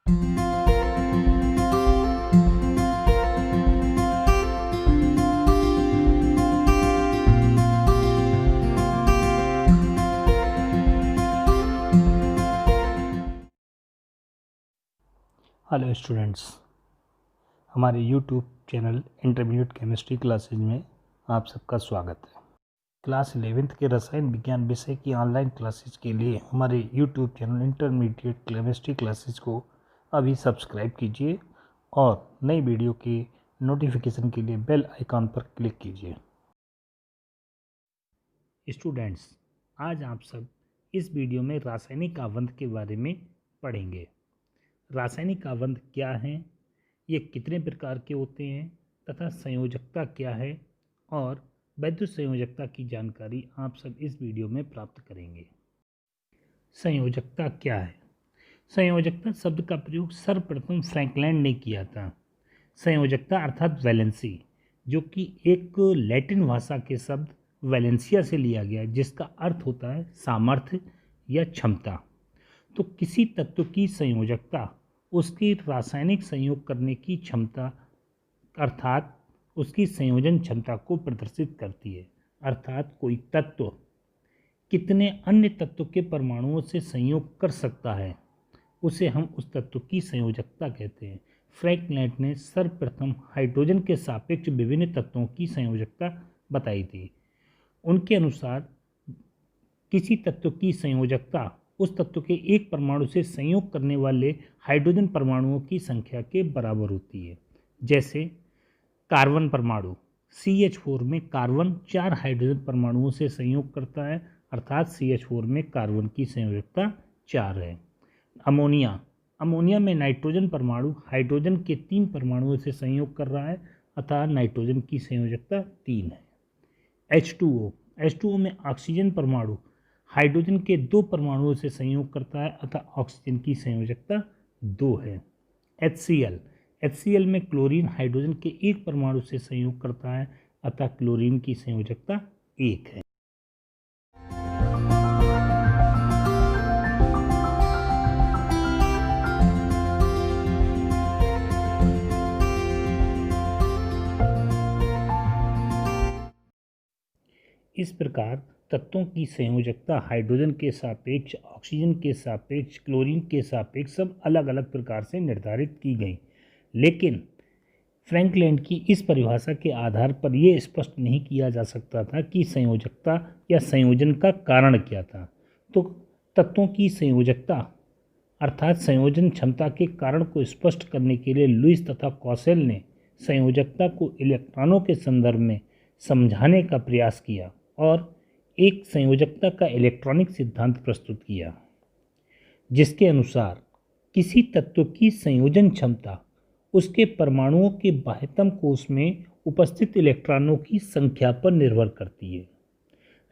Hello students, हमारे YouTube channel intermediate chemistry classes में आप सबका स्वागत है। क्लास 11th के रसायन विज्ञान विषय की ऑनलाइन क्लासेज के लिए हमारे YouTube channel intermediate chemistry classes को अभी सब्सक्राइब कीजिए और नई वीडियो के नोटिफिकेशन के लिए बेल आइकॉन पर क्लिक कीजिए। स्टूडेंट्स, आज आप सब इस वीडियो में रासायनिक आबंध के बारे में पढ़ेंगे। रासायनिक आबंध क्या हैं, ये कितने प्रकार के होते हैं तथा संयोजकता क्या है और वैद्युत संयोजकता की जानकारी आप सब इस वीडियो में प्राप्त करेंगे। संयोजकता क्या है? संयोजकता शब्द का प्रयोग सर्वप्रथम फ्रैंकलैंड ने किया था। संयोजकता अर्थात वैलेंसी, जो कि एक लैटिन भाषा के शब्द वैलेंसिया से लिया गया, जिसका अर्थ होता है सामर्थ्य या क्षमता। तो किसी तत्व की संयोजकता उसकी रासायनिक संयोग करने की क्षमता अर्थात उसकी संयोजन क्षमता को प्रदर्शित करती है। अर्थात कोई तत्व कितने अन्य तत्व के परमाणुओं से संयोग कर सकता है, उसे हम उस तत्व की संयोजकता कहते हैं। फ्रैंकलैंड ने सर्वप्रथम हाइड्रोजन के सापेक्ष विभिन्न तत्वों की संयोजकता बताई थी। उनके अनुसार किसी तत्व की संयोजकता उस तत्व के एक परमाणु से संयोग करने वाले हाइड्रोजन परमाणुओं की संख्या के बराबर होती है। जैसे कार्बन परमाणु CH4 में कार्बन 4 हाइड्रोजन परमाणुओं से संयोग करता है, अर्थात CH4 में कार्बन की संयोजकता 4 है। अमोनिया में नाइट्रोजन परमाणु हाइड्रोजन के 3 परमाणुओं से संयोग कर रहा है, अतः नाइट्रोजन की संयोजकता 3 है। H2O में ऑक्सीजन परमाणु हाइड्रोजन के 2 परमाणुओं से संयोग करता है, अतः ऑक्सीजन की संयोजकता 2 है। HCl में क्लोरीन हाइड्रोजन के 1 परमाणु से संयोग करता है, अतः क्लोरीन की संयोजकता 1 है। इस प्रकार तत्वों की संयोजकता हाइड्रोजन के सापेक्ष, ऑक्सीजन के सापेक्ष, क्लोरीन के सापेक्ष सब अलग अलग प्रकार से निर्धारित की गई। लेकिन फ्रैंकलैंड की इस परिभाषा के आधार पर यह स्पष्ट नहीं किया जा सकता था कि संयोजकता या संयोजन का कारण क्या था। तो तत्वों की संयोजकता अर्थात संयोजन क्षमता के कारण को स्पष्ट करने के लिए लुईस तथा कॉसेल ने संयोजकता को इलेक्ट्रॉनों के संदर्भ में समझाने का प्रयास किया और एक संयोजकता का इलेक्ट्रॉनिक सिद्धांत प्रस्तुत किया, जिसके अनुसार किसी तत्व की संयोजन क्षमता उसके परमाणुओं के बाह्यतम कोश में उपस्थित इलेक्ट्रॉनों की संख्या पर निर्भर करती है।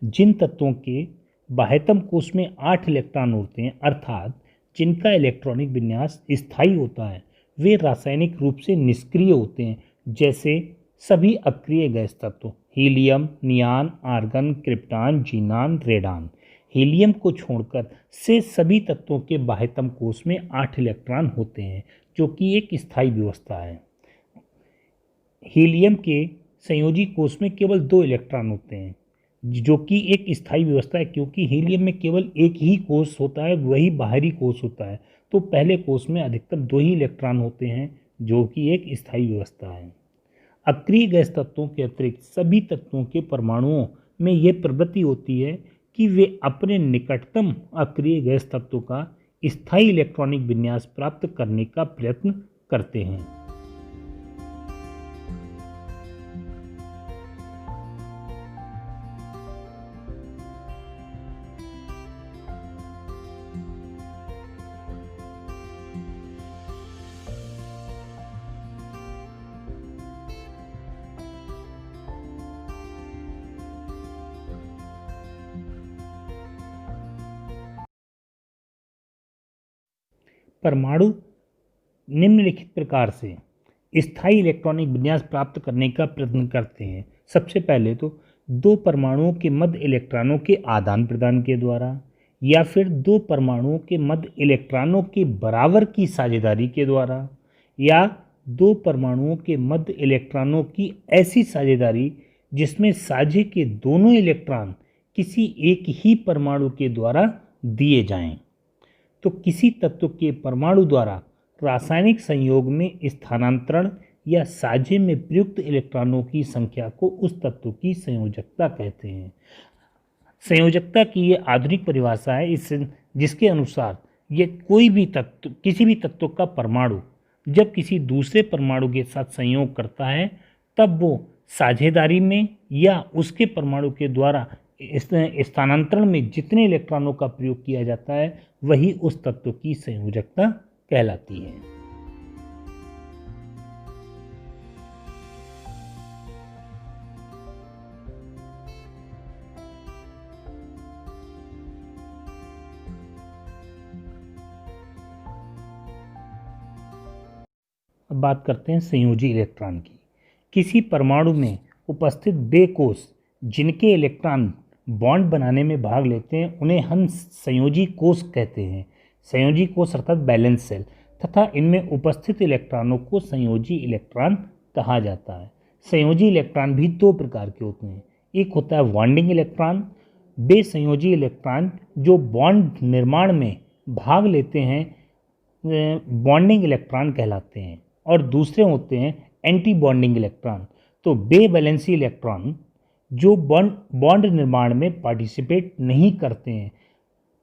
जिन तत्वों के बाह्यतम कोश में 8 इलेक्ट्रॉन होते हैं, अर्थात जिनका इलेक्ट्रॉनिक विन्यास स्थायी होता है, वे रासायनिक रूप से निष्क्रिय होते हैं। जैसे सभी अक्रिय गैस तत्व helium, नियान, argon, krypton, xenon, radon. Helium को छोड़कर से सभी तत्वों के बाह्यतम कोश में 8 इलेक्ट्रॉन होते हैं, जो कि एक स्थायी व्यवस्था है। हीलियम के संयोजी कोश में केवल 2 इलेक्ट्रॉन होते हैं, जो कि एक स्थायी व्यवस्था है, क्योंकि हीलियम में केवल एक ही कोश होता है, वही बाहरी कोश होता है। तो पहले कोश में अधिकतम 2 ही इलेक्ट्रॉन होते हैं, जो कि एक स्थायी व्यवस्था है। अक्रिय गैस तत्वों के अतिरिक्त सभी तत्वों के परमाणुओं में यह प्रवृत्ति होती है कि वे अपने निकटतम अक्रिय गैस तत्वों का स्थायी इलेक्ट्रॉनिक विन्यास प्राप्त करने का प्रयत्न करते हैं। परमाणु निम्नलिखित प्रकार से स्थायी इलेक्ट्रॉनिक विन्यास प्राप्त करने का प्रयत्न करते हैं। सबसे पहले तो 2 परमाणुओं के मध्य इलेक्ट्रॉनों के आदान प्रदान के द्वारा, या फिर दो परमाणुओं के मध्य इलेक्ट्रॉनों के बराबर की साझेदारी के द्वारा, या दो परमाणुओं के मध्य इलेक्ट्रॉनों की ऐसी साझेदारी जिसमें साझे के दोनों इलेक्ट्रॉन किसी एक ही परमाणु के द्वारा दिए जाएं। तो किसी तत्व के परमाणु द्वारा रासायनिक संयोग में स्थानांतरण या साझे में प्रयुक्त इलेक्ट्रॉनों की संख्या को उस तत्व की संयोजकता कहते हैं। संयोजकता की ये आधुनिक परिभाषा है जिसके अनुसार ये कोई भी तत्व, किसी भी तत्व का परमाणु जब किसी दूसरे परमाणु के साथ संयोग करता है तब वो साझेदारी में या उसके परमाणु के द्वारा स्थानांतरण में जितने इलेक्ट्रॉनों का प्रयोग किया जाता है वही उस तत्व की संयोजकता कहलाती है। अब बात करते हैं संयोजी इलेक्ट्रॉन की। किसी परमाणु में उपस्थित वे कोष जिनके इलेक्ट्रॉन बॉन्ड बनाने में भाग लेते हैं उन्हें हम संयोजी कोष कहते हैं। संयोजी कोष अर्थात बैलेंस सेल, तथा इनमें उपस्थित इलेक्ट्रॉनों को संयोजी इलेक्ट्रॉन कहा जाता है। संयोजी इलेक्ट्रॉन भी दो प्रकार के होते हैं। एक होता है बॉन्डिंग इलेक्ट्रॉन, वे संयोजी इलेक्ट्रॉन जो बॉन्ड निर्माण में भाग लेते हैं बॉन्डिंग इलेक्ट्रॉन कहलाते हैं, और दूसरे होते हैं एंटी बॉन्डिंग इलेक्ट्रॉन। तो बे वैलेंसी इलेक्ट्रॉन जो बॉन्ड निर्माण में पार्टिसिपेट नहीं करते हैं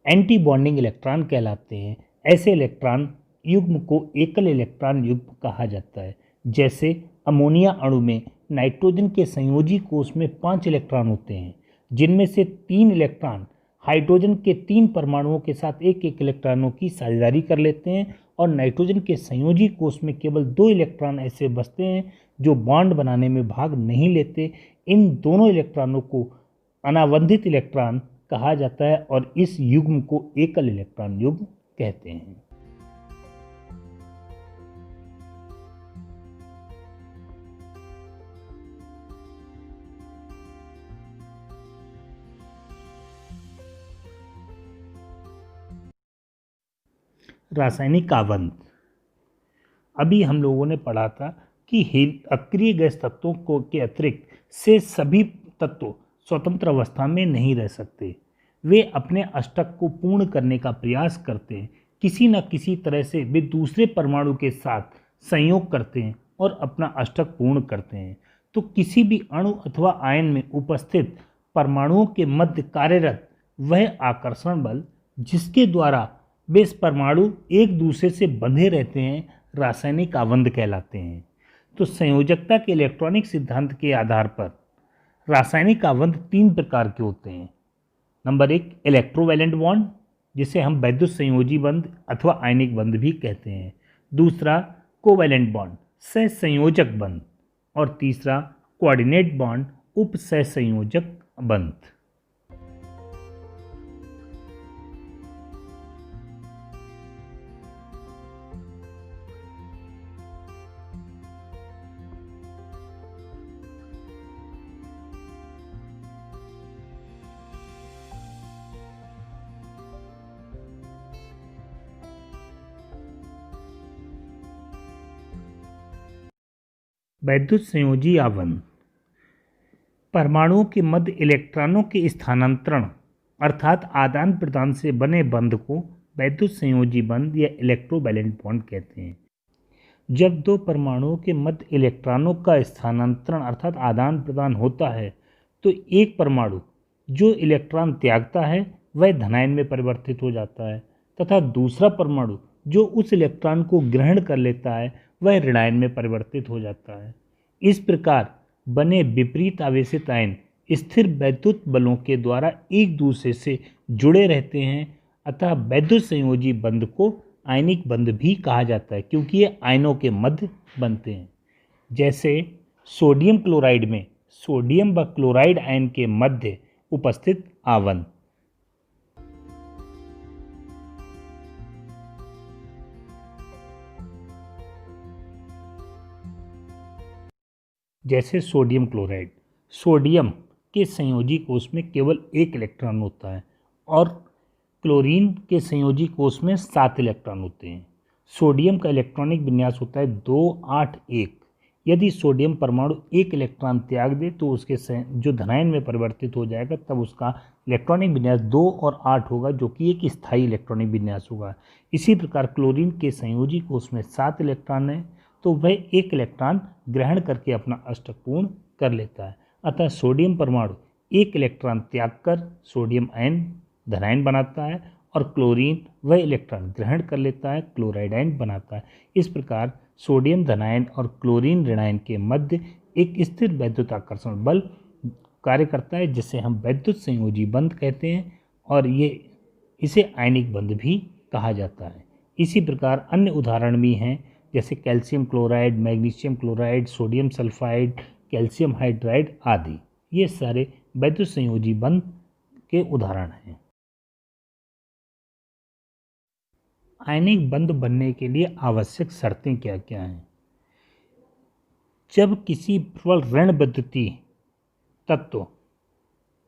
एंटी बॉन्डिंग इलेक्ट्रॉन कहलाते हैं। ऐसे इलेक्ट्रॉन युग्म को एकल इलेक्ट्रॉन युग्म कहा जाता है। जैसे अमोनिया अणु में नाइट्रोजन के संयोजी कोष में 5 इलेक्ट्रॉन होते हैं, जिनमें से 3 इलेक्ट्रॉन हाइड्रोजन के 3 परमाणुओं के साथ एक एक इलेक्ट्रॉनों की साझेदारी कर लेते हैं, और नाइट्रोजन के संयोजी कोष में केवल 2 इलेक्ट्रॉन ऐसे बचते हैं जो बॉन्ड बनाने में भाग नहीं लेते। इन दोनों इलेक्ट्रॉनों को अनाबंधित इलेक्ट्रॉन कहा जाता है और इस युग्म को एकल इलेक्ट्रॉन युग्म कहते हैं। रासायनिक आबंध। अभी हम लोगों ने पढ़ा था कि अक्रिय गैस तत्वों को के अतिरिक्त से सभी तत्व स्वतंत्र अवस्था में नहीं रह सकते। वे अपने अष्टक को पूर्ण करने का प्रयास करते हैं। किसी न किसी तरह से वे दूसरे परमाणु के साथ संयोग करते हैं और अपना अष्टक पूर्ण करते हैं। तो किसी भी अणु अथवा आयन में उपस्थित परमाणुओं के मध्य कार्यरत वह आकर्षण बल जिसके द्वारा वे परमाणु एक दूसरे से बंधे रहते हैं रासायनिक आबंध कहलाते हैं। तो संयोजकता के इलेक्ट्रॉनिक सिद्धांत के आधार पर रासायनिक आबंध 3 प्रकार के होते हैं। नंबर 1 इलेक्ट्रोवैलेंट बॉन्ड, जिसे हम वैद्युत संयोजी बंध अथवा आयनिक बंध भी कहते हैं। दूसरा कोवैलेंट बॉन्ड, सहसंयोजक बंध, और तीसरा कोऑर्डिनेट बॉन्ड, उप सहसंयोजक बंध। वैद्युत संयोजी आबंध परमाणुओं के मध्य इलेक्ट्रॉनों के स्थानांतरण अर्थात आदान प्रदान से बने बंध को वैद्युत संयोजी बंध या इलेक्ट्रोवैलेंट बॉन्ड कहते हैं। जब दो परमाणुओं के मध्य इलेक्ट्रॉनों का स्थानांतरण अर्थात आदान प्रदान होता है तो एक परमाणु जो इलेक्ट्रॉन त्यागता है वह धनायन में परिवर्तित हो जाता है, तथा दूसरा परमाणु जो उस इलेक्ट्रॉन को ग्रहण कर लेता है वह ऋणायन में परिवर्तित हो जाता है। इस प्रकार बने विपरीत आवेशित आयन स्थिर वैद्युत बलों के द्वारा एक दूसरे से जुड़े रहते हैं, अतः वैद्युत संयोजी बंध को आयनिक बंध भी कहा जाता है क्योंकि ये आयनों के मध्य बनते हैं। जैसे सोडियम क्लोराइड में सोडियम व क्लोराइड आयन के मध्य उपस्थित आबंध। जैसे सोडियम क्लोराइड, सोडियम के संयोजी कोष में केवल एक इलेक्ट्रॉन होता है और क्लोरीन के संयोजी कोष में 7 इलेक्ट्रॉन होते हैं। सोडियम का इलेक्ट्रॉनिक विन्यास होता है 2 8 1। यदि सोडियम परमाणु एक इलेक्ट्रॉन त्याग दे तो उसके जो धनायन में परिवर्तित हो जाएगा, तब उसका इलेक्ट्रॉनिक विन्यास 2 और 8 होगा, जो कि एक स्थायी इलेक्ट्रॉनिक विन्यास होगा। इसी प्रकार क्लोरीन के संयोजी कोष में 7 इलेक्ट्रॉन है, तो वह एक इलेक्ट्रॉन ग्रहण करके अपना अष्टक पूर्ण कर लेता है। अतः सोडियम परमाणु एक इलेक्ट्रॉन त्याग कर सोडियम आयन धनायन बनाता है और क्लोरीन वह इलेक्ट्रॉन ग्रहण कर लेता है, क्लोराइड आयन बनाता है। इस प्रकार सोडियम धनायन और क्लोरीन ऋणायन के मध्य एक स्थिर वैद्युताकर्षण बल कार्य करता है, जिसे हम वैद्युत संयोजी बंध कहते हैं, और इसे आयनिक बंध भी कहा जाता है। इसी प्रकार अन्य उदाहरण भी हैं, जैसे calcium chloride, magnesium chloride, sodium sulphide, calcium hydride आदि। ये सारे वैद्युत संयोजी बंध के उदाहरण हैं। आयनिक बंध बनने के लिए आवश्यक शर्तें क्या क्या हैं? जब किसी प्रबल ऋण विद्युतीय तत्व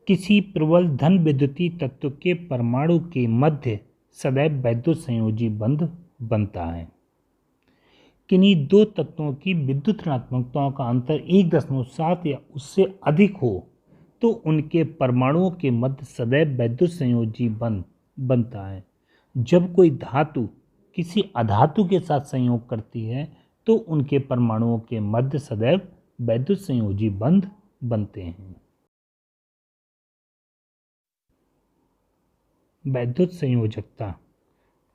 किसी प्रबल धन विद्युतीय तत्व के परमाणु के मध्य सदैव वैद्युत संयोजी बंध बनता है। किन्हीं दो तत्वों की विद्युत ऋणात्मकताओं का अंतर 1.7 या उससे अधिक हो तो उनके परमाणुओं के मध्य सदैव वैद्युत संयोजी बंध बनता है। जब कोई धातु किसी अधातु के साथ संयोग करती है तो उनके परमाणुओं के मध्य सदैव वैद्युत संयोजी बंध बनते हैं। वैद्युत संयोजकता।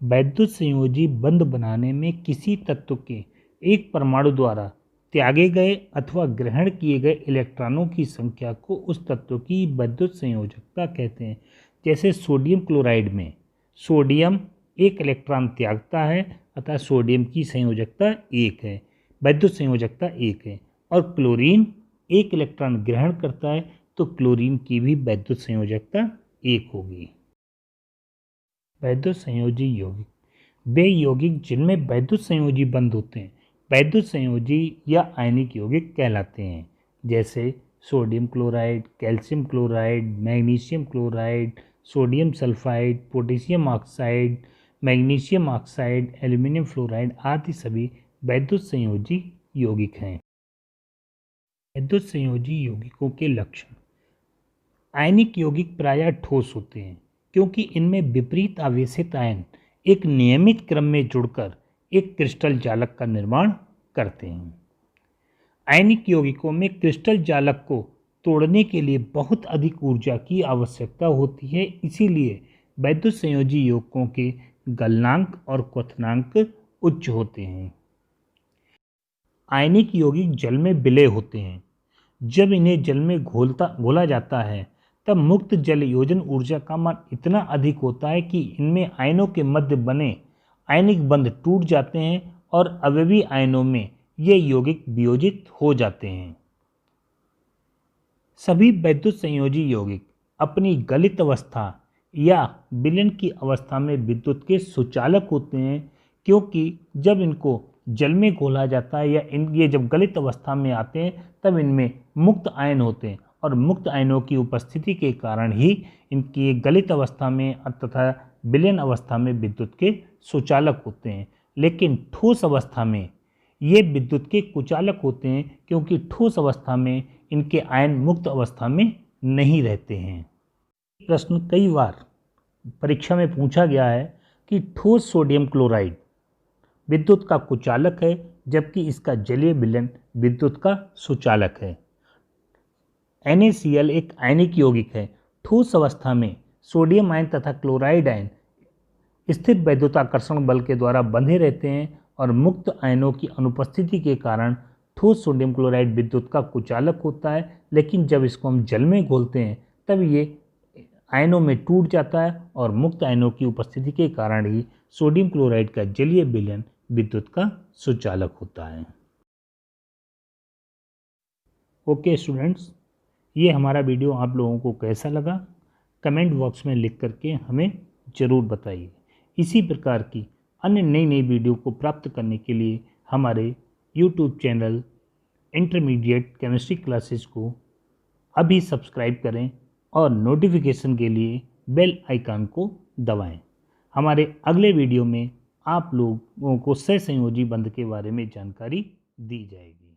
वैद्युत संयोजी बंध बनाने में किसी तत्व के एक परमाणु द्वारा त्यागे गए अथवा ग्रहण किए गए इलेक्ट्रॉनों की संख्या को उस तत्व की वैद्युत संयोजकता कहते हैं। जैसे सोडियम क्लोराइड में सोडियम एक इलेक्ट्रॉन त्यागता है, अतः सोडियम की संयोजकता 1 है, वैद्युत संयोजकता 1 है। और क्लोरीन एक इलेक्ट्रॉन ग्रहण करता है तो क्लोरीन की भी वैद्युत संयोजकता 1 होगी। वैद्युत संयोजी यौगिक। वे यौगिक जिनमें वैद्युत संयोजी बंध होते हैं वैद्युत संयोजी या आयनिक यौगिक कहलाते हैं। जैसे sodium chloride, calcium chloride, magnesium chloride, sodium sulphide, potassium oxide, magnesium oxide, aluminium fluoride आदि सभी वैद्युत संयोजी यौगिक हैं। वैद्युत संयोजी यौगिकों के लक्षण। आयनिक यौगिक प्रायः ठोस होते हैं क्योंकि इनमें विपरीत आवेशित आयन एक नियमित क्रम में जुड़कर एक क्रिस्टल जालक का निर्माण करते हैं। आयनिक यौगिकों में क्रिस्टल जालक को तोड़ने के लिए बहुत अधिक ऊर्जा की आवश्यकता होती है, इसीलिए वैद्युत संयोजी यौगिकों के गलनांक और क्वथनांक उच्च होते हैं। आयनिक यौगिक जल में विलय होते हैं। जब इन्हें जल में घोला जाता है तब मुक्त जल योजन ऊर्जा का मान इतना अधिक होता है कि इनमें आयनों के मध्य बने आयनिक बंध टूट जाते हैं और अवयवी आयनों में ये यौगिक वियोजित हो जाते हैं। सभी वैद्युत संयोजी यौगिक अपनी गलित अवस्था या विलयन की अवस्था में विद्युत के सुचालक होते हैं, क्योंकि जब इनको जल में घोला जाता है या ये जब गलित अवस्था में आते हैं तब इनमें मुक्त आयन होते हैं और मुक्त आयनों की उपस्थिति के कारण ही इनकी गलित अवस्था में तथा विलयन अवस्था में विद्युत के सुचालक होते हैं। लेकिन ठोस अवस्था में ये विद्युत के कुचालक होते हैं, क्योंकि ठोस अवस्था में इनके आयन मुक्त अवस्था में नहीं रहते हैं। प्रश्न कई बार परीक्षा में पूछा गया है कि ठोस सोडियम क्लोराइड विद्युत का कुचालक है जबकि इसका जलीय विलयन विद्युत का सुचालक है। NaCl एक आयनिक यौगिक है। ठोस अवस्था में सोडियम आयन तथा क्लोराइड आयन स्थिर वैद्युताकर्षण बल के द्वारा बंधे रहते हैं और मुक्त आयनों की अनुपस्थिति के कारण ठोस सोडियम क्लोराइड विद्युत का कुचालक होता है। लेकिन जब इसको हम जल में घोलते हैं तब ये आयनों में टूट जाता है और मुक्त आयनों की उपस्थिति के कारण ही सोडियम क्लोराइड का जलीय विलयन विद्युत का सुचालक होता है। ओके स्टूडेंट्स, ये हमारा वीडियो आप लोगों को कैसा लगा कमेंट बॉक्स में लिख करके हमें ज़रूर बताइए। इसी प्रकार की अन्य नई वीडियो को प्राप्त करने के लिए हमारे YouTube channel intermediate chemistry classes को अभी सब्सक्राइब करें और नोटिफिकेशन के लिए बेल आइकन को दवाएं। हमारे अगले वीडियो में आप लोगों को सहसंयोजी बंध के बारे में जानकारी दी जाएगी।